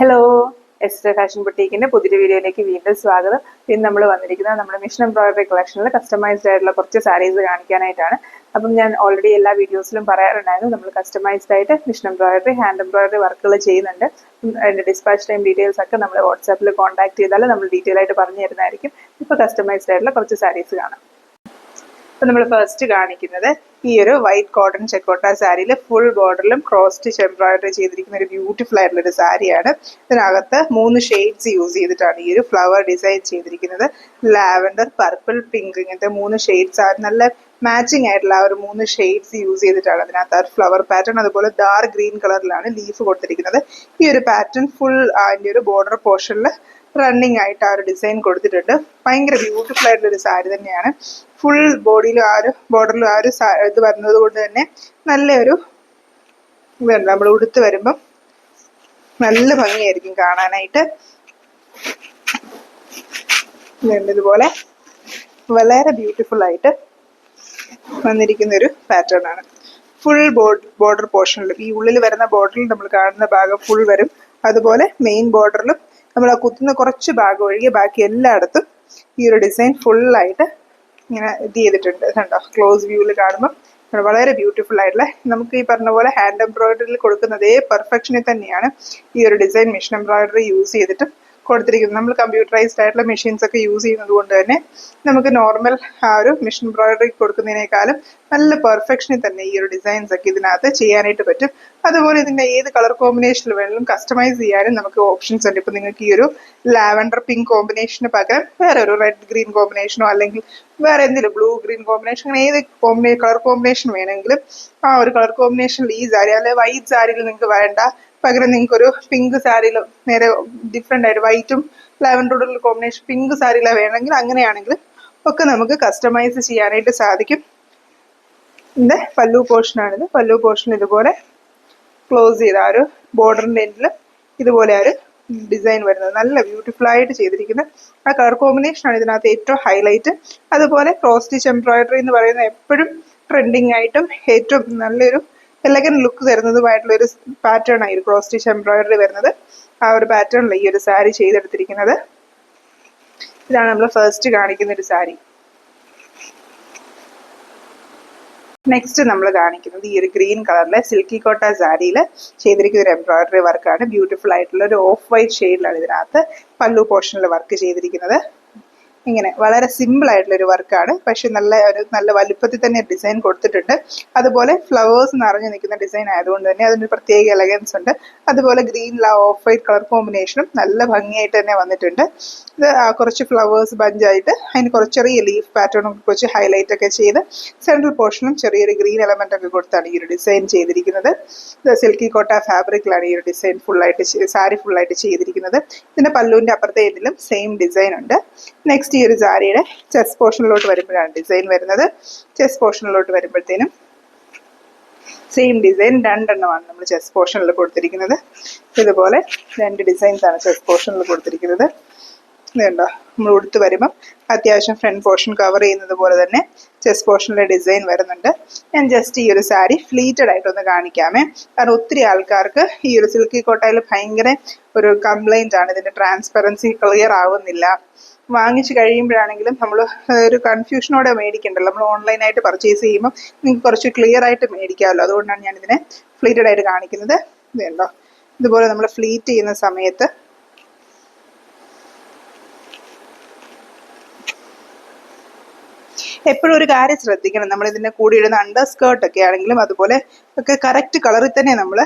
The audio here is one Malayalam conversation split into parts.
ഹലോ, എസ്റ്റർ ഫാഷൻ ബുട്ടീക്കിന്റെ പുതിയൊരു വീഡിയോയിലേക്ക് വീണ്ടും സ്വാഗതം. ഇന്ന് നമ്മൾ വന്നിരിക്കുന്നത് നമ്മുടെ മിഷൻ എംബ്രോയിഡറി കളക്ഷനിൽ കസ്റ്റമൈസ്ഡ് ആയിട്ടുള്ള കുറച്ച് സാരീസ് കാണിക്കാനായിട്ടാണ്. അപ്പം ഞാൻ ഓൾറെഡി എല്ലാ വീഡിയോസിലും പറയാറുണ്ടായിരുന്നു, നമ്മൾ കസ്റ്റമൈസ്ഡ് ആയിട്ട് മിഷൻ എംബ്രോയിഡറി, ഹാൻഡ് എംബ്രോയിഡറി വർക്കുകൾ ചെയ്യുന്നുണ്ട്. അതിന്റെ ഡിസ്പാച്ച് ടൈം ഡീറ്റെയിൽസ് ഒക്കെ നമ്മൾ വാട്സാപ്പിൽ കോൺടാക്ട് ചെയ്താൽ നമ്മൾ ഡീറ്റെയിൽ ആയിട്ട് പറഞ്ഞു തരുന്നതായിരിക്കും. ഇപ്പോൾ കസ്റ്റമൈസ്ഡ് ആയിട്ടുള്ള കുറച്ച് സാരീസ് കാണാം. അപ്പൊ നമ്മൾ ഫസ്റ്റ് കാണിക്കുന്നത് ഈ ഒരു വൈറ്റ് കോട്ടൺ ചെക്കോട്ട സാരിയിൽ ഫുൾ ബോർഡറിലും ക്രോസ് സ്റ്റിച്ച് എംബ്രോയിഡറി ചെയ്തിരിക്കുന്ന ഒരു ബ്യൂട്ടിഫുൾ ആയിട്ടുള്ള ഒരു സാരിയാണ്. ഇതിനകത്ത് 3 ഷെയ്ഡ്സ് യൂസ് ചെയ്തിട്ടാണ് ഈ ഒരു ഫ്ലവർ ഡിസൈൻ ചെയ്തിരിക്കുന്നത്. ലാവൻഡർ, പർപ്പിൾ, പിങ്ക്, ഇങ്ങനത്തെ 3 ഷെയ്ഡ്സ് ആണ്. നല്ല മാച്ചിങ് ആയിട്ടുള്ള ആ ഒരു 3 ഷെയ്ഡ്സ് യൂസ് ചെയ്തിട്ടാണ് അതിനകത്ത് ആ ഫ്ലവർ പാറ്റേൺ. അതുപോലെ ഡാർക്ക് ഗ്രീൻ കളറിലാണ് ലീഫ് കൊടുത്തിരിക്കുന്നത്. ഈ ഒരു പാറ്റേൺ ഫുൾ അതിന്റെ ഒരു ബോർഡർ പോർഷനിൽ റണ്ണിങ് ആയിട്ട് ആ ഒരു ഡിസൈൻ കൊടുത്തിട്ടുണ്ട്. ഭയങ്കര ബ്യൂട്ടിഫുൾ ആയിട്ടുള്ള ഒരു സാരി തന്നെയാണ്. ഫുൾ ബോഡിയിലും ആ ഒരു ബോർഡറിലും ആ ഒരു ഇത് വരുന്നത് കൊണ്ട് തന്നെ നല്ലൊരു ഇതുണ്ട്. നമ്മൾ ഉടുത്ത് വരുമ്പം നല്ല ഭംഗിയായിരിക്കും കാണാനായിട്ട്. ഇതുപോലെ വളരെ ബ്യൂട്ടിഫുൾ ആയിട്ട് വന്നിരിക്കുന്ന ഒരു പാറ്റേൺ ആണ്. ഫുൾ ബോർഡർ പോർഷനിലും ഈ ഉള്ളിൽ വരുന്ന ബോർഡറിൽ നമ്മൾ കാണുന്ന ഭാഗം ഫുൾ വരും. അതുപോലെ മെയിൻ ബോർഡറിലും നമ്മൾ ആ കുത്തുന്ന കുറച്ച് ഭാഗം ഒഴികെ ബാക്കി എല്ലായിടത്തും ഈ ഒരു ഡിസൈൻ ഫുള്ളായിട്ട് ഇങ്ങനെ ഇത് ചെയ്തിട്ടുണ്ട്. കണ്ടോ, ക്ലോസ് വ്യൂവിൽ കാണുമ്പോൾ വളരെ ബ്യൂട്ടിഫുൾ ആയിട്ടുള്ള, നമുക്ക് ഈ പറഞ്ഞ പോലെ ഹാൻഡ് എംബ്രോയിഡറിയിൽ കൊടുക്കുന്ന അതേ പെർഫെക്ഷനിൽ തന്നെയാണ് ഈ ഒരു ഡിസൈൻ മിഷൻ എംബ്രോയിഡറി യൂസ് ചെയ്തിട്ട് കൊടുത്തിരിക്കുന്നത്. നമ്മൾ കമ്പ്യൂട്ടറൈസ്ഡ് ആയിട്ടുള്ള മെഷീൻസ് ഒക്കെ യൂസ് ചെയ്യുന്നത് കൊണ്ട് തന്നെ നമുക്ക് നോർമൽ ആ ഒരു മിഷൻ എംബ്രോയിഡറി കൊടുക്കുന്നതിനേക്കാളും നല്ല പെർഫെക്ഷനിൽ തന്നെ ഈ ഒരു ഡിസൈൻസ് ഒക്കെ ഇതിനകത്ത് ചെയ്യാനായിട്ട് പറ്റും. അതുപോലെ ഇതിന്റെ ഏത് കളർ കോമ്പിനേഷനിൽ വേണമെങ്കിലും കസ്റ്റമൈസ് ചെയ്യാനും നമുക്ക് ഓപ്ഷൻസ് ഉണ്ട്. ഇപ്പൊ നിങ്ങൾക്ക് ഈ ഒരു ലാവൻഡർ പിങ്ക് കോമ്പിനേഷന് പകരം വേറെ ഒരു റെഡ് ഗ്രീൻ കോമ്പിനേഷനോ അല്ലെങ്കിൽ വേറെ എന്തെങ്കിലും ബ്ലൂ ഗ്രീൻ കോമ്പിനേഷൻ, അങ്ങനെ ഏത് കളർ കോമ്പിനേഷൻ വേണമെങ്കിലും ആ ഒരു കളർ കോമ്പിനേഷനിൽ ഈ സാരി, അല്ലെ വൈറ്റ് സാരിയിൽ നിങ്ങൾക്ക് വേണ്ട, പകരം നിങ്ങൾക്ക് ഒരു പിങ്ക് സാരിയിൽ നേരെ ഡിഫറെന്റ് ആയിട്ട് വൈറ്റും ലാവൻഡറുടെ കോമ്പിനേഷൻ പിങ്ക് സാരിയിലാണ് വേണമെങ്കിൽ അങ്ങനെയാണെങ്കിൽ ഒക്കെ നമുക്ക് കസ്റ്റമൈസ് ചെയ്യാനായിട്ട് സാധിക്കും. ഇതിന്റെ പല്ലു പോർഷനാണിത്. പല്ലു പോർഷൻ ഇതുപോലെ ക്ലോസ് ചെയ്ത ആ ഒരു ബോർഡറിന്റെ എൻഡിൽ ഇതുപോലെ ആ ഒരു ഡിസൈൻ വരുന്നത് നല്ല ബ്യൂട്ടിഫുൾ ആയിട്ട് ചെയ്തിരിക്കുന്നത്. ആ കളർ കോമ്പിനേഷൻ ആണ് ഇതിനകത്ത് ഏറ്റവും ഹൈലൈറ്റ്. അതുപോലെ ക്രോസ് സ്റ്റിച്ച് എംബ്രോയിഡറി എന്ന് പറയുന്നത് എപ്പോഴും ട്രെൻഡിങ് ആയിട്ടും ഏറ്റവും നല്ലൊരു എലഗന്റ് ലുക്ക് തരുന്നതുമായിട്ടുള്ള ഒരു പാറ്റേൺ ആയി ക്രോസ് സ്റ്റിച്ച് എംബ്രോയിഡറി വരുന്നത്. ആ ഒരു പാറ്റേണിൽ ഈ ഒരു സാരി ചെയ്തെടുത്തിരിക്കുന്നത്. ഇതാണ് നമ്മൾ ഫസ്റ്റ് കാണിക്കുന്ന ഒരു സാരി. നെക്സ്റ്റ് നമ്മൾ കാണിക്കുന്നത് ഈ ഒരു ഗ്രീൻ കളറിലെ സിൽക്കി കോട്ട സാരിയിൽ ചെയ്തിരിക്കുന്ന ഒരു എംബ്രോയിഡറി വർക്കാണ്. ബ്യൂട്ടിഫുൾ ആയിട്ടുള്ള ഒരു ഓഫ് വൈറ്റ് ഷെയ്ഡിലാണ് ഇതിനകത്ത് പല്ലു പോർഷനിൽ വർക്ക് ചെയ്തിരിക്കുന്നത്. ഇങ്ങനെ വളരെ സിമ്പിൾ ആയിട്ടുള്ള ഒരു വർക്കാണ്, പക്ഷെ നല്ല വലുപ്പത്തിൽ തന്നെ ഡിസൈൻ കൊടുത്തിട്ടുണ്ട്. അതുപോലെ ഫ്ലവേഴ്സ് നിറഞ്ഞു നിൽക്കുന്ന ഡിസൈൻ ആയതുകൊണ്ട് തന്നെ അതിനൊരു പ്രത്യേക എലഗൻസ് ഉണ്ട്. അതുപോലെ ഗ്രീൻ ഓഫ് വൈറ്റ് കളർ കോമ്പിനേഷനും നല്ല ഭംഗിയായിട്ട് തന്നെ വന്നിട്ടുണ്ട്. ഇത് കുറച്ച് ഫ്ലവേഴ്സ് ബഞ്ചായിട്ട് അതിന് കുറച്ച് ചെറിയ ലീഫ് പാറ്റേണും കുറച്ച് ഹൈലൈറ്റ് ഒക്കെ ചെയ്ത് സെൻട്രൽ പോർഷനും ചെറിയൊരു ഗ്രീൻ എലമെന്റ് ഒക്കെ കൊടുത്താണ് ഈ ഒരു ഡിസൈൻ ചെയ്തിരിക്കുന്നത്. ഇത് സിൽക്കി കോട്ട ഫാബ്രിക്കിലാണ് ഈ ഒരു ഡിസൈൻ സാരി ഫുള്ളായിട്ട് ചെയ്തിരിക്കുന്നത്. ഇതിന്റെ പല്ലുവിന്റെ അപ്പുറത്തെ എൻഡിലും സെയിം ഡിസൈൻ ഉണ്ട്. നെക്സ്റ്റ് ഈ ഒരു സാരിയുടെ ചെസ്റ്റ് പോർഷനിലോട്ട് വരുമ്പോഴാണ് ഡിസൈൻ വരുന്നത്. ചെസ്റ്റ് പോർഷനിലോട്ട് വരുമ്പോഴത്തേനും സെയിം ഡിസൈൻ രണ്ടെണ്ണമാണ് നമ്മൾ ചെസ്റ്റ് പോർഷനിൽ കൊടുത്തിരിക്കുന്നത്. ഇതുപോലെ 2 ഡിസൈൻസ് ആണ് ചെസ്റ്റ് പോർഷനിൽ കൊടുത്തിരിക്കുന്നത്. ഇതുണ്ടോ, നമ്മൾ ഉടുത്ത് വരുമ്പം അത്യാവശ്യം ഫ്രണ്ട് പോർഷൻ കവർ ചെയ്യുന്നത് പോലെ തന്നെ ചെസ്റ്റ് പോർഷനിലെ ഡിസൈൻ വരുന്നുണ്ട്. ഞാൻ ജസ്റ്റ് ഈ ഒരു സാരി ഫ്ലീറ്റഡ് ആയിട്ടൊന്ന് കാണിക്കാമേ. കാരണം ഒത്തിരി ആൾക്കാർക്ക് ഈ ഒരു സിൽക്കി കോട്ടയിൽ ഭയങ്കര ഒരു കംപ്ലൈന്റ് ആണ്, ഇതിന്റെ ട്രാൻസ്പെറൻസി ക്ലിയർ ആവുന്നില്ല. വാങ്ങിച്ചു കഴിയുമ്പോഴാണെങ്കിലും നമ്മൾ ഒരു കൺഫ്യൂഷനോടെ മേടിക്കണ്ടല്ലോ. നമ്മൾ ഓൺലൈനായിട്ട് പർച്ചേസ് ചെയ്യുമ്പോൾ നിങ്ങൾക്ക് കുറച്ച് ക്ലിയർ ആയിട്ട് മേടിക്കാമല്ലോ. അതുകൊണ്ടാണ് ഞാൻ ഇതിനെ ഫ്ലീറ്റഡ് ആയിട്ട് കാണിക്കുന്നത്. ഇതുണ്ടോ, ഇതുപോലെ നമ്മൾ ഫ്ലീറ്റ് ചെയ്യുന്ന സമയത്ത് എപ്പോഴും ഒരു കാര്യം ശ്രദ്ധിക്കണം, നമ്മൾ ഇതിന്റെ കൂടെ ഇടുന്ന അണ്ടർ സ്കേർട്ട് ഒക്കെ ആണെങ്കിലും അതുപോലെ ഒക്കെ കറക്റ്റ് കളറിൽ തന്നെ നമ്മൾ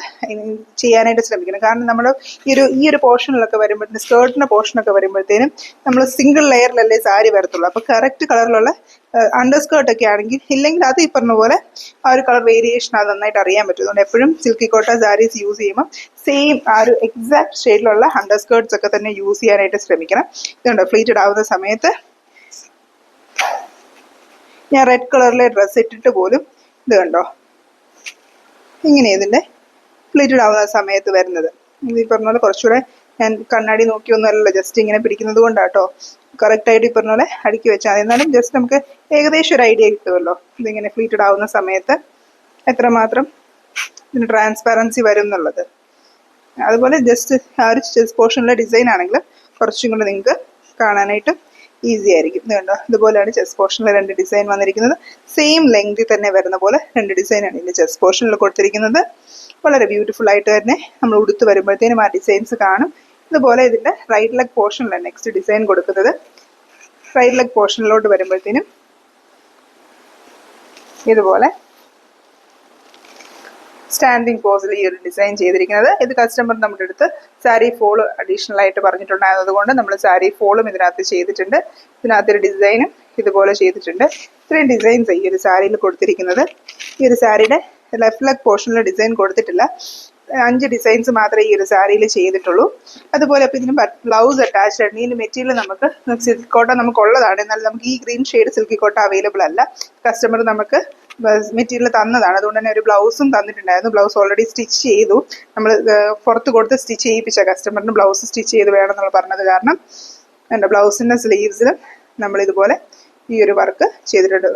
ചെയ്യാനായിട്ട് ശ്രമിക്കണം. കാരണം നമ്മൾ ഈ ഒരു പോർഷനിലൊക്കെ വരുമ്പോഴത്തേനും സ്കേർട്ടിന്റെ പോർഷനൊക്കെ വരുമ്പോഴത്തേനും നമ്മൾ സിംഗിൾ ലെയറിലല്ലേ സാരി വരത്തുള്ളൂ. അപ്പോൾ കറക്റ്റ് കളറിലുള്ള അണ്ടർ സ്കേർട്ട് ഒക്കെ ആണെങ്കിൽ, ഇല്ലെങ്കിൽ അത് ഈ പറഞ്ഞ പോലെ ആ ഒരു കളർ വേരിയേഷൻ അത് നന്നായിട്ട് അറിയാൻ പറ്റും. അതുകൊണ്ട് എപ്പോഴും സിൽക്കി കോട്ട സാരീസ് യൂസ് ചെയ്യുമ്പോൾ സെയിം ആ ഒരു എക്സാക്ട് ഷെയ്ഡിലുള്ള അണ്ടർ സ്കേർട്ട്സ് ഒക്കെ തന്നെ യൂസ് ചെയ്യാനായിട്ട് ശ്രമിക്കണം. ഇതുണ്ടോ, ഫ്ലീറ്റഡ് ആവുന്ന സമയത്ത് ഞാൻ റെഡ് കളറിലെ ഡ്രസ്സ് ഇട്ടിട്ട് പോലും ഇത് കണ്ടോ ഇങ്ങനെ ഇതിന്റെ ഫ്ലീറ്റഡ് ആവുന്ന സമയത്ത് വരുന്നത്. ഇത് ഈ പറഞ്ഞ പോലെ കുറച്ചുകൂടെ ഞാൻ കണ്ണാടി നോക്കിയൊന്നും അല്ലല്ലോ, ജസ്റ്റ് ഇങ്ങനെ പിടിക്കുന്നത് കൊണ്ടാട്ടോ. കറക്റ്റായിട്ട് ഈ പറഞ്ഞ പോലെ അടുക്കി വെച്ചാൽ മതി. എന്നാലും ജസ്റ്റ് നമുക്ക് ഏകദേശം ഒരു ഐഡിയ കിട്ടുമല്ലോ ഇതിങ്ങനെ ഫ്ലീറ്റഡ് ആവുന്ന സമയത്ത് എത്രമാത്രം ഇതിന് ട്രാൻസ്പാരൻസി വരും എന്നുള്ളത്. അതുപോലെ ജസ്റ്റ് ആ ഒരു ചെസ്റ്റ് പോർഷനിലെ ഡിസൈൻ ആണെങ്കിലും കുറച്ചും കൂടെ നിങ്ങൾക്ക് കാണാനായിട്ട് ഈസി ആയിരിക്കും. ഇത് കണ്ടോ, ഇതുപോലെയാണ് ചെസ്റ്റ് പോർഷനിലെ 2 ഡിസൈൻ വന്നിരിക്കുന്നത്. സെയിം ലെങ്തിൽ തന്നെ വരുന്ന പോലെ 2 ഡിസൈനാണ് ഇതിൻ്റെ ചെസ്റ്റ് പോർഷനിൽ കൊടുത്തിരിക്കുന്നത്. വളരെ ബ്യൂട്ടിഫുൾ ആയിട്ട് തന്നെ നമ്മൾ ഉടുത്ത് വരുമ്പോഴത്തേനും ആ ഡിസൈൻസ് കാണും. ഇതുപോലെ ഇതിൻ്റെ റൈറ്റ് ലെഗ് പോർഷനിലാണ് നെക്സ്റ്റ് ഡിസൈൻ കൊടുക്കുന്നത്. റൈറ്റ് ലെഗ് പോർഷനിലോട്ട് വരുമ്പോഴത്തേനും ഇതുപോലെ സ്റ്റാൻഡിങ് പോസിൽ ഈ ഒരു ഡിസൈൻ ചെയ്തിരിക്കുന്നത്. ഇത് കസ്റ്റമർ നമ്മുടെ അടുത്ത് സാരി ഫോൾ അഡീഷണൽ ആയിട്ട് പറഞ്ഞിട്ടുണ്ടായിരുന്നത് കൊണ്ട് നമ്മൾ സാരി ഫോളും ഇതിനകത്ത് ചെയ്തിട്ടുണ്ട്. ഇതിനകത്തൊരു ഡിസൈനും ഇതുപോലെ ചെയ്തിട്ടുണ്ട്. ഇത്രയും ഡിസൈൻസ് ഈ ഒരു സാരിയിൽ കൊടുത്തിരിക്കുന്നത്. ഈ ഒരു സാരിയുടെ ലെഫ്റ്റ് ലെഗ് പോർഷനിൽ ഡിസൈൻ കൊടുത്തിട്ടില്ല. 5 ഡിസൈൻസ് മാത്രമേ ഈ ഒരു സാരിയിൽ ചെയ്തിട്ടുള്ളൂ. അതുപോലെ അപ്പോൾ ഇതിന് ബ്ലൗസ് അറ്റാച്ച്ഡ് ആണ്. ഈ മെറ്റീരിയൽ നമുക്ക് സിൽക്ക് കോട്ട നമുക്കുള്ളതാണ്, എന്നാൽ നമുക്ക് ഈ ഗ്രീൻ ഷെയ്ഡ് സിൽക്കി കോട്ട അവൈലബിൾ അല്ല. കസ്റ്റമർ നമുക്ക് മെറ്റീരിയൽ തന്നതാണ്, അതുകൊണ്ട് തന്നെ ഒരു ബ്ലൗസും തന്നിട്ടുണ്ടായിരുന്നു. ബ്ലൗസ് ഓൾറെഡി സ്റ്റിച്ച് ചെയ്തു. നമ്മൾ പുറത്ത് കൊടുത്ത് സ്റ്റിച്ച് ചെയ്യിപ്പിച്ച കസ്റ്റമറിന് ബ്ലൗസ് സ്റ്റിച്ച് ചെയ്ത് വേണമെന്നുള്ള പറഞ്ഞത് കാരണം എൻ്റെ ബ്ലൗസിൻ്റെ സ്ലീവ്സിലും നമ്മളിതുപോലെ ഈ ഒരു വർക്ക് ചെയ്തിട്ടുണ്ട്.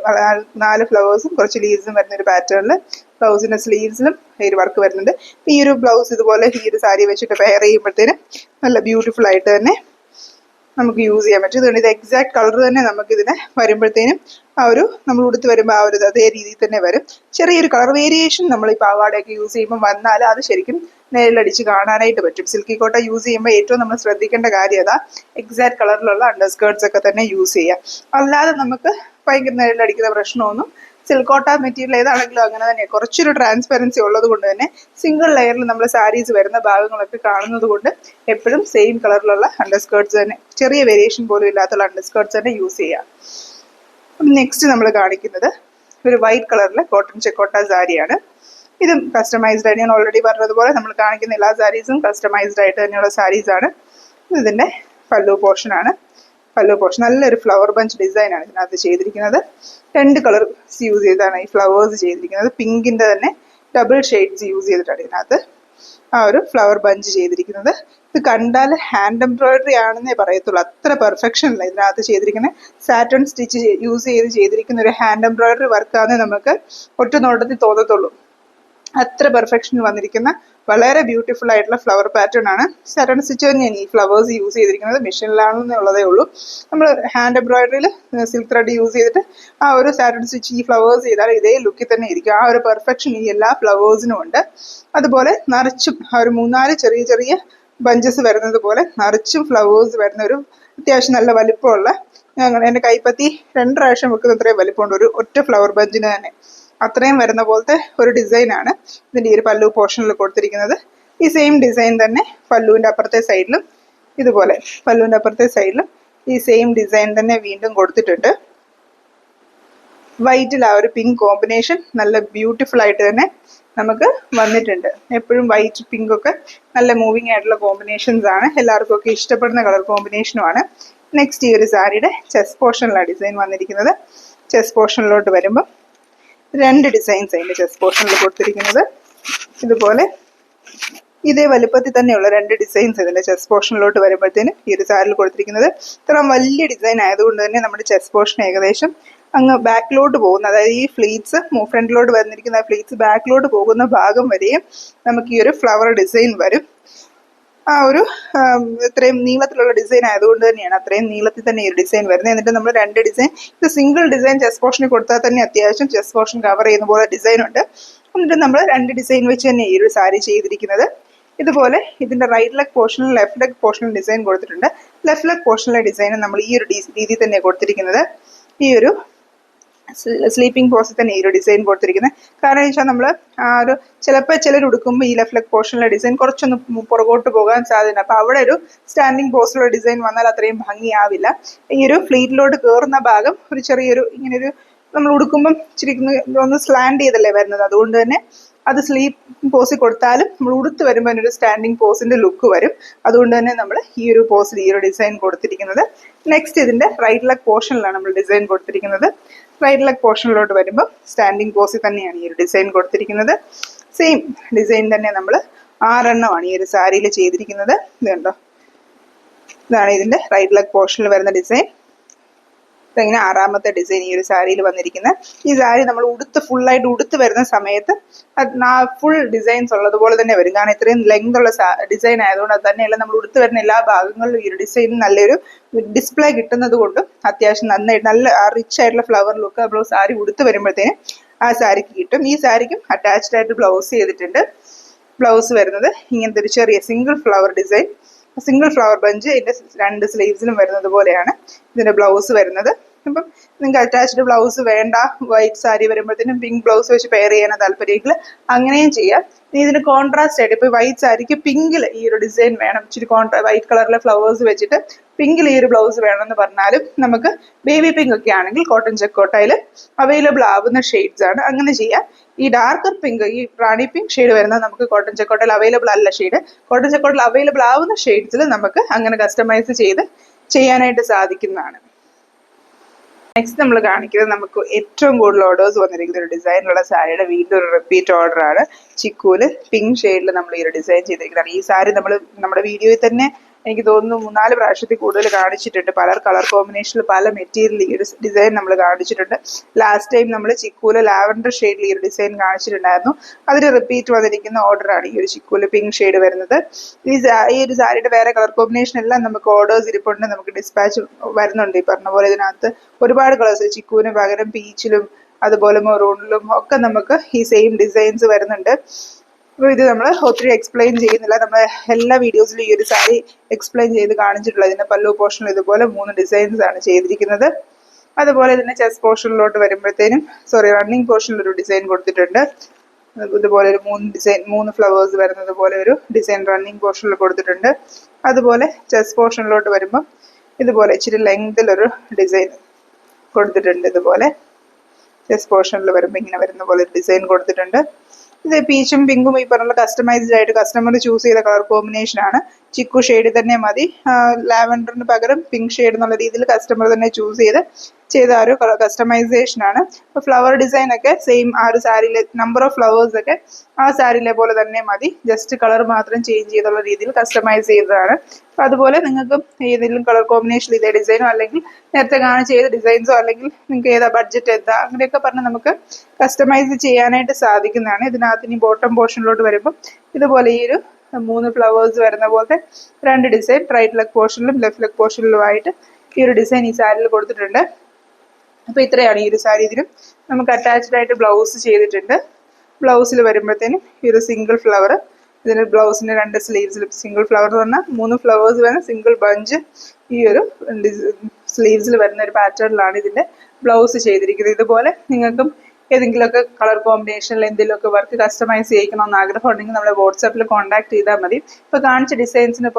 4 ഫ്ലവേഴ്സും കുറച്ച് ലീവ്സും വരുന്ന ഒരു പാറ്റേണിൽ ബ്ലൗസിൻ്റെ സ്ലീവ്സിലും ഈ ഒരു വർക്ക് വരുന്നുണ്ട്. ഈ ഒരു ബ്ലൗസ് ഇതുപോലെ ഈ ഒരു സാരി വെച്ചിട്ട് പെയർ ചെയ്യുമ്പോഴത്തേനും നല്ല ബ്യൂട്ടിഫുൾ ആയിട്ട് തന്നെ നമുക്ക് യൂസ് ചെയ്യാൻ പറ്റും. ഇതുകൊണ്ട് ഇത് എക്സാക്ട് കളർ തന്നെ നമുക്കിതിനെ വരുമ്പോഴത്തേനും ആ ഒരു നമ്മൾ ഉടുത്ത് വരുമ്പോൾ ആ ഒരു അതേ രീതിയിൽ തന്നെ വരും. ചെറിയൊരു കളർ വേരിയേഷൻ നമ്മൾ ഈ പാവാടയൊക്കെ യൂസ് ചെയ്യുമ്പോൾ വന്നാൽ അത് ശരിക്കും നേരിലടിച്ച് കാണാനായിട്ട് പറ്റും. സിൽക്കി കോട്ട യൂസ് ചെയ്യുമ്പോൾ ഏറ്റവും നമ്മൾ ശ്രദ്ധിക്കേണ്ട കാര്യം അതാ, എക്സാക്ട് കളറിലുള്ള അണ്ടർ സ്കേർട്സ് ഒക്കെ തന്നെ യൂസ് ചെയ്യാം. അല്ലാതെ നമുക്ക് ഭയങ്കര നേരിലടിക്കുന്ന പ്രശ്നമൊന്നും സിൽക്ക് കോട്ട മെറ്റീരിയൽ ഏതാണെങ്കിലും അങ്ങനെ തന്നെ കുറച്ചൊരു ട്രാൻസ്പെറൻസി ഉള്ളത് കൊണ്ട് തന്നെ സിംഗിൾ ലെയറിൽ നമ്മൾ സാരീസ് വരുന്ന ഭാഗങ്ങളൊക്കെ കാണുന്നത് കൊണ്ട് എപ്പോഴും സെയിം കളറിലുള്ള അണ്ടർ സ്കേർട്സ് തന്നെ, ചെറിയ വേരിയേഷൻ പോലും ഇല്ലാത്തുള്ള അണ്ടർ സ്കേർട്സ് തന്നെ യൂസ് ചെയ്യാം. നെക്സ്റ്റ് നമ്മൾ കാണിക്കുന്നത് ഒരു വൈറ്റ് കളറിലെ കോട്ടൺ ചെക്കോട്ട സാരിയാണ്. ഇതും കസ്റ്റമൈസ്ഡ് ആയിട്ട് ഞാൻ ഓൾറെഡി പറഞ്ഞതുപോലെ നമ്മൾ കാണിക്കുന്ന എല്ലാ സാരീസും കസ്റ്റമൈസ്ഡ് ആയിട്ട് തന്നെയുള്ള സാരീസാണ്. ഇതിൻ്റെ പല്ലു പോർഷനാണ്. പല്ലു പോർഷൻ നല്ലൊരു ഫ്ലവർ ബഞ്ച് ഡിസൈനാണ് ഇതിനകത്ത് ചെയ്തിരിക്കുന്നത്. 2 കളേഴ്സ് യൂസ് ചെയ്താണ് ഈ ഫ്ലവേഴ്സ് ചെയ്തിരിക്കുന്നത്. പിങ്കിൻ്റെ തന്നെ ഡബിൾ ഷെയ്ഡ്സ് യൂസ് ചെയ്തിട്ടാണ് ഇതിനകത്ത് ആ ഒരു ഫ്ലവർ ബഞ്ച് ചെയ്തിരിക്കുന്നത്. ഇത് കണ്ടാൽ ഹാൻഡ് എംബ്രോയിഡറി ആണെന്നേ പറയത്തുള്ളൂ, അത്ര പെർഫെക്ഷനില്ല ഇതിനകത്ത് ചെയ്തിരിക്കുന്നത്. സാറ്റൺ സ്റ്റിച്ച് യൂസ് ചെയ്തിരിക്കുന്ന ഒരു ഹാൻഡ് എംബ്രോയിഡറി വർക്കാണെന്നേ നമുക്ക് ഒറ്റ നോട്ടത്തിൽ തോന്നത്തുള്ളൂ. അത്ര പെർഫെക്ഷൻ വന്നിരിക്കുന്ന വളരെ ബ്യൂട്ടിഫുൾ ആയിട്ടുള്ള ഫ്ലവർ പാറ്റേൺ ആണ്. സാറ്റൺ സ്റ്റിച്ച് തന്നെയാണ് ഈ ഫ്ലവേഴ്സ് യൂസ് ചെയ്തിരിക്കുന്നത്. മെഷീനിലാണെന്നുള്ളതേ ഉള്ളൂ. നമ്മൾ ഹാൻഡ് എംബ്രോയിഡറിയിൽ സിൽക്ക് ത്രെഡ് യൂസ് ചെയ്തിട്ട് ആ ഒരു സാറ്റൺ സ്റ്റിച്ച് ഈ ഫ്ലവേഴ്സ് ചെയ്താൽ ഇതേ ലുക്കിൽ തന്നെ ഇരിക്കും. ആ ഒരു പെർഫെക്ഷൻ ഈ എല്ലാ ഫ്ലവേഴ്സിനും ഉണ്ട്. അതുപോലെ നിറച്ചും ആ ഒരു 3-4 ചെറിയ ചെറിയ ബഞ്ചസ് വരുന്നത് പോലെ നിറച്ചും ഫ്ലവേഴ്സ് വരുന്ന ഒരു അത്യാവശ്യം നല്ല വലിപ്പമുള്ള, എൻ്റെ കൈപ്പത്തി 2 പ്രാവശ്യം വെക്കുന്ന അത്രയും വലിപ്പമുണ്ട് ഒരു ഒറ്റ ഫ്ലവർ ബഞ്ചിന് തന്നെ. അത്രയും വരുന്ന പോലത്തെ ഒരു ഡിസൈനാണ് ഇതിൻ്റെ ഈ ഒരു പല്ലു പോർഷനിൽ കൊടുത്തിരിക്കുന്നത്. ഈ സെയിം ഡിസൈൻ തന്നെ പല്ലുവിൻ്റെ അപ്പുറത്തെ സൈഡിലും ഇതുപോലെ പല്ലുവിൻ്റെ അപ്പുറത്തെ സൈഡിലും ഈ സെയിം ഡിസൈൻ തന്നെ വീണ്ടും കൊടുത്തിട്ടുണ്ട്. വൈറ്റിൽ ആ ഒരു പിങ്ക് കോമ്പിനേഷൻ നല്ല ബ്യൂട്ടിഫുൾ ആയിട്ട് തന്നെ നമുക്ക് വന്നിട്ടുണ്ട്. എപ്പോഴും വൈറ്റ് പിങ്ക് ഒക്കെ നല്ല മൂവിങ് ആയിട്ടുള്ള കോമ്പിനേഷൻസ് ആണ്, എല്ലാവർക്കും ഒക്കെ ഇഷ്ടപ്പെടുന്ന കളർ കോമ്പിനേഷനുമാണ്. നെക്സ്റ്റ് ഈ ഒരു സാരിയുടെ ചെസ്റ്റ് പോർഷനിലാണ് ഡിസൈൻ വന്നിരിക്കുന്നത്. ചെസ്റ്റ് പോർഷനിലോട്ട് വരുമ്പോൾ 2 ഡിസൈൻസ് അതിൻ്റെ ചെസ്റ്റ് പോർഷനിൽ കൊടുത്തിരിക്കുന്നത്. ഇതുപോലെ ഇതേ വലുപ്പത്തിൽ തന്നെയുള്ള 2 ഡിസൈൻസ് ഇതിൻ്റെ ചെസ്റ്റ് പോർഷനിലോട്ട് വരുമ്പോഴത്തേനും ഈ ഒരു സാരിയിൽ കൊടുത്തിരിക്കുന്നത്. ഇത്ര വലിയ ഡിസൈൻ ആയതുകൊണ്ട് തന്നെ നമ്മുടെ ചെസ്റ്റ് പോർഷൻ ഏകദേശം അങ്ങ് ബാക്കിലോട്ട് പോകുന്ന, അതായത് ഈ ഫ്ലീറ്റ്സ് ഫ്രണ്ടിലോട്ട് വന്നിരിക്കുന്ന ഫ്ലീറ്റ്സ് ബാക്കിലോട്ട് പോകുന്ന ഭാഗം വരെയും നമുക്ക് ഈ ഒരു ഫ്ലവർ ഡിസൈൻ വരും. ആ ഒരു ഇത്രയും നീളത്തിലുള്ള ഡിസൈൻ ആയതുകൊണ്ട് തന്നെയാണ് അത്രയും നീളത്തിൽ തന്നെ ഈ ഒരു ഡിസൈൻ വരുന്നത്. എന്നിട്ട് നമ്മൾ 2 ഡിസൈൻ, ഇത് സിംഗിൾ ഡിസൈൻ ചെസ്റ്റ് പോർഷനിൽ കൊടുത്താൽ തന്നെ അത്യാവശ്യം ചെസ്റ്റ് പോർഷൻ കവർ ചെയ്യുന്ന പോലെ ഡിസൈൻ ഉണ്ട്. എന്നിട്ട് നമ്മൾ 2 ഡിസൈൻ വെച്ച് തന്നെ ഈ ഒരു സാരി ചെയ്തിരിക്കുന്നത്. ഇതുപോലെ ഇതിൻ്റെ റൈറ്റ് ലെഗ് പോർഷനിൽ ലെഫ്റ്റ് ലെഗ് പോർഷനിൽ ഡിസൈൻ കൊടുത്തിട്ടുണ്ട്. ലെഫ്റ്റ് ലെഗ് പോർഷനിലെ ഡിസൈൻ നമ്മൾ ഈ ഒരു രീതിയിൽ തന്നെ കൊടുത്തിരിക്കുന്നത്. ഈ ഒരു സ്ലീപ്പിംഗ് പോസിൽ തന്നെ ഈ ഒരു ഡിസൈൻ കൊടുത്തിരിക്കുന്നത്. കാരണം വെച്ചാൽ നമ്മൾ ആ ഒരു ചിലപ്പോൾ ചിലർ ഉടുക്കുമ്പോൾ ഈ ലെഫ്റ്റ് ലെഗ് പോർഷനിലെ ഡിസൈൻ കുറച്ചൊന്ന് പുറകോട്ട് പോകാൻ സാധ്യത. അപ്പോൾ അവിടെ ഒരു സ്റ്റാൻഡിങ് പോസിലുള്ള ഡിസൈൻ വന്നാൽ അത്രയും ഭംഗിയാവില്ല. ഈ ഒരു ഫ്ലീറ്റിലോട്ട് കയറുന്ന ഭാഗം ഒരു ചെറിയൊരു ഇങ്ങനൊരു നമ്മൾ ഉടുക്കുമ്പം ഇച്ചിരി ഒന്ന് സ്ലാൻഡ് ചെയ്തല്ലേ വരുന്നത്. അതുകൊണ്ട് തന്നെ അത് സ്ലീപ്പ് പോസിൽ കൊടുത്താലും നമ്മൾ ഉടുത്ത് വരുമ്പോൾ അതിനൊരു സ്റ്റാൻഡിങ് പോസിൻ്റെ ലുക്ക് വരും. അതുകൊണ്ട് തന്നെ നമ്മൾ ഈ ഒരു പോസിൽ ഈ ഒരു ഡിസൈൻ കൊടുത്തിരിക്കുന്നത്. നെക്സ്റ്റ് ഇതിൻ്റെ റൈറ്റ് ലെഗ് പോർഷനിലാണ് നമ്മൾ ഡിസൈൻ കൊടുത്തിരിക്കുന്നത്. റൈറ്റ് ലെഗ് പോർഷനിലോട്ട് വരുമ്പോൾ സ്റ്റാൻഡിങ് പോസിൽ തന്നെയാണ് ഈ ഒരു ഡിസൈൻ കൊടുത്തിരിക്കുന്നത്. സെയിം ഡിസൈൻ തന്നെ നമ്മൾ 6 എണ്ണമാണ് ഈ ഒരു സാരിയിൽ ചെയ്തിരിക്കുന്നത്. ഇത് കണ്ടോ, ഇതാണ് ഇതിൻ്റെ റൈറ്റ് ലെഗ് പോർഷനിൽ വരുന്ന ഡിസൈൻ. ഇങ്ങനെ 6ാമത്തെ ഡിസൈൻ ഈ ഒരു സാരിയിൽ വന്നിരിക്കുന്നത്. ഈ സാരി നമ്മൾ ഫുള്ളായിട്ട് ഉടുത്ത് വരുന്ന സമയത്ത് ഫുൾ ഡിസൈൻസ് ഉള്ളതുപോലെ തന്നെ വരും. കാരണം ഇത്രയും ലെങ്ത് ഉള്ള ഡിസൈൻ ആയതുകൊണ്ട് അത് തന്നെയല്ല നമ്മൾ ഉടുത്ത് വരുന്ന എല്ലാ ഭാഗങ്ങളിലും ഈ ഒരു ഡിസൈൻ നല്ലൊരു ഡിസ്പ്ലേ കിട്ടുന്നത് കൊണ്ടും അത്യാവശ്യം നന്നായിട്ട് നല്ല റിച്ച് ആയിട്ടുള്ള ഫ്ലവർ ലുക്ക് നമ്മൾ സാരി ഉടുത്ത് വരുമ്പോഴത്തേനും ആ സാരിക്ക് കിട്ടും. ഈ സാരിക്കും അറ്റാച്ച്ഡ് ആയിട്ട് ബ്ലൗസ് ചെയ്തിട്ടുണ്ട്. ബ്ലൗസ് വരുന്നത് ഇങ്ങനത്തെ ഒരു ചെറിയ single flower design, single flower bunch ഇതിന്റെ 2 സ്ലീവ്സിലും വരുന്നത് പോലെയാണ് ഇതിന്റെ ബ്ലൗസ് വരുന്നത്. അപ്പം നിങ്ങൾക്ക് അറ്റാച്ച്ഡ് ബ്ലൗസ് വേണ്ട, വൈറ്റ് സാരി വരുമ്പോഴത്തേനും പിങ്ക് ബ്ലൗസ് വെച്ച് പെയർ ചെയ്യാൻ താല്പര്യമെങ്കിൽ അങ്ങനെയും ചെയ്യാം. ഇനി ഇതിന് കോൺട്രാസ്റ്റ് ആയിട്ട് ഇപ്പോൾ വൈറ്റ് സാരിക്ക് പിങ്കിൽ ഈ ഒരു ഡിസൈൻ വേണം, ഇച്ചിരി വൈറ്റ് കളറിലെ ഫ്ലവേഴ്സ് വെച്ചിട്ട് പിങ്കിൽ ഈ ഒരു ബ്ലൗസ് വേണമെന്ന് പറഞ്ഞാലും നമുക്ക് ബേബി പിങ്ക് ഒക്കെ ആണെങ്കിൽ കോട്ടൺ ചെക്കോട്ടയിൽ അവൈലബിൾ ആവുന്ന ഷെയ്ഡ്സ് ആണ്, അങ്ങനെ ചെയ്യാം. ഈ ഡാർക്കർ പിങ്ക്, ഈ റാണി പിങ്ക് ഷെയ്ഡ് വരുന്നത് നമുക്ക് കോട്ടൺ ചെക്കോട്ടയിൽ അവൈലബിൾ അല്ല ഷെയ്ഡ്. കോട്ടൺ ചെക്കോട്ടയിൽ അവൈലബിൾ ആവുന്ന ഷെയ്ഡ്സിൽ നമുക്ക് അങ്ങനെ കസ്റ്റമൈസ് ചെയ്ത് ചെയ്യാനായിട്ട് സാധിക്കുന്നതാണ്. നെക്സ്റ്റ് നമ്മൾ കാണിക്കുന്നത് നമുക്ക് ഏറ്റവും കൂടുതൽ ഓർഡേഴ്സ് വന്നിരിക്കുന്ന ഒരു ഡിസൈനുള്ള സാരിയുടെ വീണ്ടും ഒരു റിപ്പീറ്റ് ഓർഡർ ആണ്. ചിക്കൂല് പിങ്ക് ഷെയ്ഡിൽ നമ്മൾ ഈ ഒരു ഡിസൈൻ ചെയ്തിരിക്കുന്നതാണ്. ഈ സാരി നമ്മൾ നമ്മുടെ വീഡിയോയിൽ തന്നെ എനിക്ക് തോന്നുന്നു 3-4 പ്രാവശ്യത്തിൽ കൂടുതൽ കാണിച്ചിട്ടുണ്ട്. പല കളർ കോമ്പിനേഷനിൽ പല മെറ്റീരിയൽ ഈ ഒരു ഡിസൈൻ നമ്മൾ കാണിച്ചിട്ടുണ്ട്. ലാസ്റ്റ് ടൈം നമ്മൾ ചിക്കൂല് ലാവൻഡർ ഷെയ്ഡിൽ ഈ ഒരു ഡിസൈൻ കാണിച്ചിട്ടുണ്ടായിരുന്നു. അതിൽ റിപ്പീറ്റ് വന്നിരിക്കുന്ന ഓർഡറാണ് ഈ ഒരു ചിക്കൂല് പിങ്ക് ഷെയ്ഡ് വരുന്നത്. ഈ ഒരു സാരിയുടെ വേറെ കളർ കോമ്പിനേഷൻ എല്ലാം നമുക്ക് ഓർഡേഴ്സ് ഇരിപ്പുണ്ട്, നമുക്ക് ഡിസ്പാച്ച് വരുന്നുണ്ട്. ഈ പറഞ്ഞ പോലെ ഇതിനകത്ത് ഒരുപാട് കളേഴ്സ്, ചിക്കൂവിന് പകരം പീച്ചിലും അതുപോലെ മെറൂണിലും ഒക്കെ നമുക്ക് ഈ സെയിം ഡിസൈൻസ് വരുന്നുണ്ട്. അപ്പോൾ ഇത് നമ്മൾ ഒത്തിരി എക്സ്പ്ലെയിൻ ചെയ്യുന്നില്ല, നമ്മൾ എല്ലാ വീഡിയോസിലും ഈ ഒരു സാരി എക്സ്പ്ലെയിൻ ചെയ്ത് കാണിച്ചിട്ടുള്ളത്. ഇതിന്റെ പല്ലു പോർഷനിൽ ഇതുപോലെ 3 ഡിസൈൻസ് ആണ് ചെയ്തിരിക്കുന്നത്. അതുപോലെ ഇതിന്റെ ചെസ്റ്റ് പോർഷനിലോട്ട് വരുമ്പോഴത്തേനും റണ്ണിങ് പോർഷനിൽ ഒരു ഡിസൈൻ കൊടുത്തിട്ടുണ്ട്. ഇതുപോലെ ഒരു 3 ഫ്ലവേഴ്സ് വരുന്നത് പോലെ ഒരു ഡിസൈൻ റണ്ണിങ് പോർഷനിൽ കൊടുത്തിട്ടുണ്ട്. അതുപോലെ ചെസ്റ്റ് പോർഷനിലോട്ട് വരുമ്പോൾ ഇതുപോലെ ഇച്ചിരി ലെങ്തിലൊരു ഡിസൈൻ കൊടുത്തിട്ടുണ്ട്. ഇതുപോലെ ചെസ്റ്റ് പോർഷനിൽ വരുമ്പോൾ ഇങ്ങനെ വരുന്ന പോലെ ഒരു ഡിസൈൻ കൊടുത്തിട്ടുണ്ട്. ഇത് പീച്ചും പിങ്കും ഈ പറഞ്ഞ കസ്റ്റമൈസ്ഡ് ആയിട്ട് കസ്റ്റമർ ചൂസ് ചെയ്ത കളർ കോമ്പിനേഷൻ ആണ്. ചിക്കു ഷെയ്ഡ് തന്നെ മതി, ലാവൻഡറിന് പകരം പിങ്ക് ഷെയ്ഡ് എന്നുള്ള രീതിയിൽ കസ്റ്റമർ തന്നെ ചൂസ് ചെയ്ത ഒരു കസ്റ്റമൈസേഷൻ ആണ്. അപ്പോൾ ഫ്ലവർ ഡിസൈൻ ഒക്കെ സെയിം ആ ഒരു സാരിയിലെ നമ്പർ ഓഫ് ഫ്ലവേഴ്സ് ഒക്കെ ആ സാരിയിലെ പോലെ തന്നെ മതി, ജസ്റ്റ് കളർ മാത്രം ചേഞ്ച് ചെയ്തുള്ള രീതിയിൽ കസ്റ്റമൈസ് ചെയ്തതാണ്. അപ്പോൾ അതുപോലെ നിങ്ങൾക്ക് ഏതെങ്കിലും കളർ കോമ്പിനേഷൻ ഇതേ ഡിസൈനോ അല്ലെങ്കിൽ നേരത്തെ കാണിച്ച ഏത് ഡിസൈൻസോ അല്ലെങ്കിൽ നിങ്ങൾക്ക് ഏതാ ബഡ്ജറ്റ് എന്താ അങ്ങനെയൊക്കെ പറഞ്ഞ് നമുക്ക് കസ്റ്റമൈസ് ചെയ്യാനായിട്ട് സാധിക്കുന്നതാണ്. ഇതിനകത്ത് ഇനി ബോട്ടം പോർഷനിലോട്ട് വരുമ്പോൾ ഇതുപോലെ ഈ ഒരു 3 ഫ്ലവേഴ്സ് വരുന്ന പോലത്തെ 2 ഡിസൈൻ റൈറ്റ് ലെഗ് പോർഷനിലും ലെഫ്റ്റ് ലെഗ് പോർഷനിലുമായിട്ട് ഈ ഒരു ഡിസൈൻ ഈ സാരിയിൽ കൊടുത്തിട്ടുണ്ട്. അപ്പോൾ ഇത്രയാണ് ഈ ഒരു സാരി. ഇതിനും നമുക്ക് അറ്റാച്ച്ഡ് ആയിട്ട് ബ്ലൗസ് ചെയ്തിട്ടുണ്ട്. ബ്ലൗസിൽ വരുമ്പോഴത്തേനും ഈ ഒരു സിംഗിൾ ഫ്ലവർ, ഇതിന് ബ്ലൗസിന്റെ 2 സ്ലീവ്സിലും സിംഗിൾ ഫ്ലവർ എന്ന് പറഞ്ഞാൽ 3 ഫ്ലവേഴ്സ് വരുന്ന സിംഗിൾ ബഞ്ച് ഈ ഒരു സ്ലീവ്സിൽ വരുന്ന ഒരു പാറ്റേണിലാണ് ഇതിന്റെ ബ്ലൗസ് ചെയ്തിരിക്കുന്നത്. ഇതുപോലെ നിങ്ങൾക്കും ഏതെങ്കിലുമൊക്കെ കളർ കോമ്പിനേഷനിൽ എന്തെങ്കിലുമൊക്കെ വർക്ക് കസ്റ്റമൈസ് ചെയ്യിക്കണമെന്ന് ആഗ്രഹം ഉണ്ടെങ്കിൽ നമ്മളെ വാട്സാപ്പിൽ കോൺടാക്ട് ചെയ്താൽ മതി. ഇപ്പോൾ കാണിച്ച ഡിസൈൻസിന്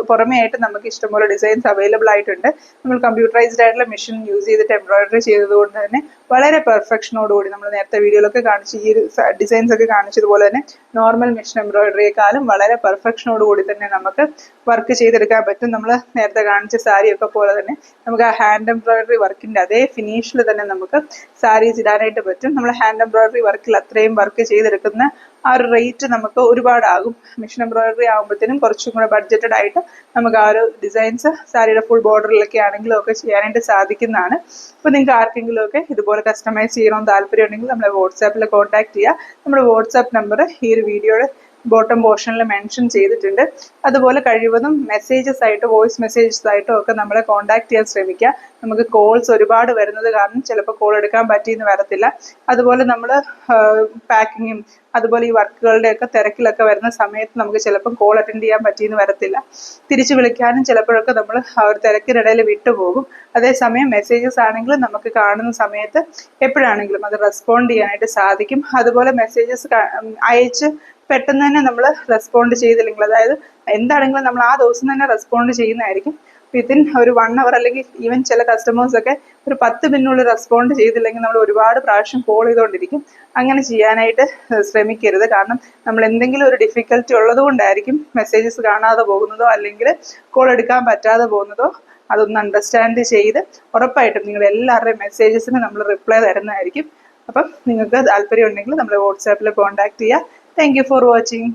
പുറമേ ആയിട്ട് നമുക്ക് ഇഷ്ടംപോലെ ഡിസൈൻസ് അവൈലബിൾ ആയിട്ടുണ്ട്. നമ്മൾ കമ്പ്യൂട്ടറൈസ്ഡ് ആയിട്ടുള്ള മെഷീൻ യൂസ് ചെയ്തിട്ട് എംബ്രോയിഡറി ചെയ്തതുകൊണ്ട് തന്നെ വളരെ പെർഫെക്ഷനോടുകൂടി നമ്മൾ നേരത്തെ വീഡിയോയിലൊക്കെ കാണിച്ച് ഈ ഒരു ഡിസൈൻസ് ഒക്കെ കാണിച്ചതുപോലെ തന്നെ നോർമൽ മെഷീൻ എംബ്രോയിഡറിയെക്കാളും വളരെ പെർഫെക്ഷനോടുകൂടി തന്നെ നമുക്ക് വർക്ക് ചെയ്തെടുക്കാൻ പറ്റും. നമ്മൾ നേരത്തെ കാണിച്ച സാരിയൊക്കെ പോലെ തന്നെ നമുക്ക് ആ ഹാൻഡ് എംബ്രോയിഡറി വർക്കിന്റെ അതേ ഫിനിഷിൽ തന്നെ നമുക്ക് സാരീസ് ഇടാനായിട്ട് പറ്റും. നമ്മൾ ഹാൻഡ് എംബ്രോയിഡറി വർക്കിൽ അത്രയും വർക്ക് ചെയ്തെടുക്കുന്ന ആ ഒരു റേറ്റ് നമുക്ക് ഒരുപാടാകും. മെഷീൻ എംബ്രോയിഡറി ആകുമ്പോഴത്തേനും കുറച്ചും കൂടെ ബഡ്ജറ്റഡ് ആയിട്ട് നമുക്ക് ആ ഒരു ഡിസൈൻസ് സാരിയുടെ ഫുൾ ബോർഡറിലൊക്കെ ആണെങ്കിലും ഒക്കെ ചെയ്യാനായിട്ട് സാധിക്കുന്നതാണ്. അപ്പോൾ നിങ്ങൾക്ക് ആർക്കെങ്കിലും ഒക്കെ ഇതുപോലെ കസ്റ്റമൈസ് ചെയ്യണമെന്ന് താല്പര്യം ഉണ്ടെങ്കിൽ നമ്മളെ വാട്സാപ്പിൽ കോൺടാക്ട് ചെയ്യുക. നമ്മുടെ വാട്സാപ്പ് നമ്പർ ഈ ഒരു വീഡിയോയുടെ ബോട്ടം പോർഷനിൽ മെൻഷൻ ചെയ്തിട്ടുണ്ട്. അതുപോലെ കഴിവതും മെസ്സേജസ് ആയിട്ട് വോയിസ് മെസ്സേജസ് ആയിട്ടോ ഒക്കെ നമ്മളെ കോൺടാക്ട് ചെയ്യാൻ ശ്രമിക്കുക. നമുക്ക് കോൾസ് ഒരുപാട് വരുന്നത് കാരണം ചിലപ്പോൾ കോൾ എടുക്കാൻ പറ്റിയെന്ന് വരത്തില്ല. അതുപോലെ നമ്മൾ പാക്കിങ്ങും അതുപോലെ ഈ വർക്കുകളുടെ ഒക്കെ തിരക്കിലൊക്കെ വരുന്ന സമയത്ത് നമുക്ക് ചിലപ്പം കോൾ അറ്റൻഡ് ചെയ്യാൻ പറ്റിയെന്ന് വരത്തില്ല. തിരിച്ചു വിളിക്കാനും ചിലപ്പോഴൊക്കെ നമ്മൾ ആ ഒരു തിരക്കിനിടയിൽ വിട്ടുപോകും. അതേസമയം മെസ്സേജസ് ആണെങ്കിലും നമുക്ക് കാണുന്ന സമയത്ത് എപ്പോഴാണെങ്കിലും അത് റെസ്പോണ്ട് ചെയ്യാനായിട്ട് സാധിക്കും. അതുപോലെ മെസ്സേജസ് അയച്ച് പെട്ടെന്ന് തന്നെ നമ്മൾ റെസ്പോണ്ട് ചെയ്തില്ലെങ്കിൽ, അതായത് എന്താണെങ്കിലും നമ്മൾ ആ ദിവസം തന്നെ റെസ്പോണ്ട് ചെയ്യുന്നതായിരിക്കും. വിത്തിൻ ഒരു 1 hour അല്ലെങ്കിൽ ഈവൻ ചില കസ്റ്റമേഴ്സ് ഒക്കെ ഒരു 10 മിനിറ്റിനുള്ളിൽ റെസ്പോണ്ട് ചെയ്തില്ലെങ്കിൽ നമ്മൾ ഒരുപാട് പ്രാവശ്യം കോൾ ചെയ്തുകൊണ്ടിരിക്കും. അങ്ങനെ ചെയ്യാനായിട്ട് ശ്രമിക്കരുത്. കാരണം നമ്മൾ എന്തെങ്കിലും ഒരു ഡിഫിക്കൽറ്റി ഉള്ളത് കൊണ്ടായിരിക്കും മെസ്സേജസ് കാണാതെ പോകുന്നതോ അല്ലെങ്കിൽ കോൾ എടുക്കാൻ പറ്റാതെ പോകുന്നതോ. അതൊന്ന് അണ്ടർസ്റ്റാൻഡ് ചെയ്ത് ഉറപ്പായിട്ടും നിങ്ങൾ എല്ലാവരുടെയും മെസ്സേജസിന് നമ്മൾ റിപ്ലൈ തരുന്നതായിരിക്കും. അപ്പം നിങ്ങൾക്ക് താല്പര്യം ഉണ്ടെങ്കിൽ നമ്മളെ വാട്സാപ്പിൽ കോൺടാക്ട് ചെയ്യുക. Thank you for watching.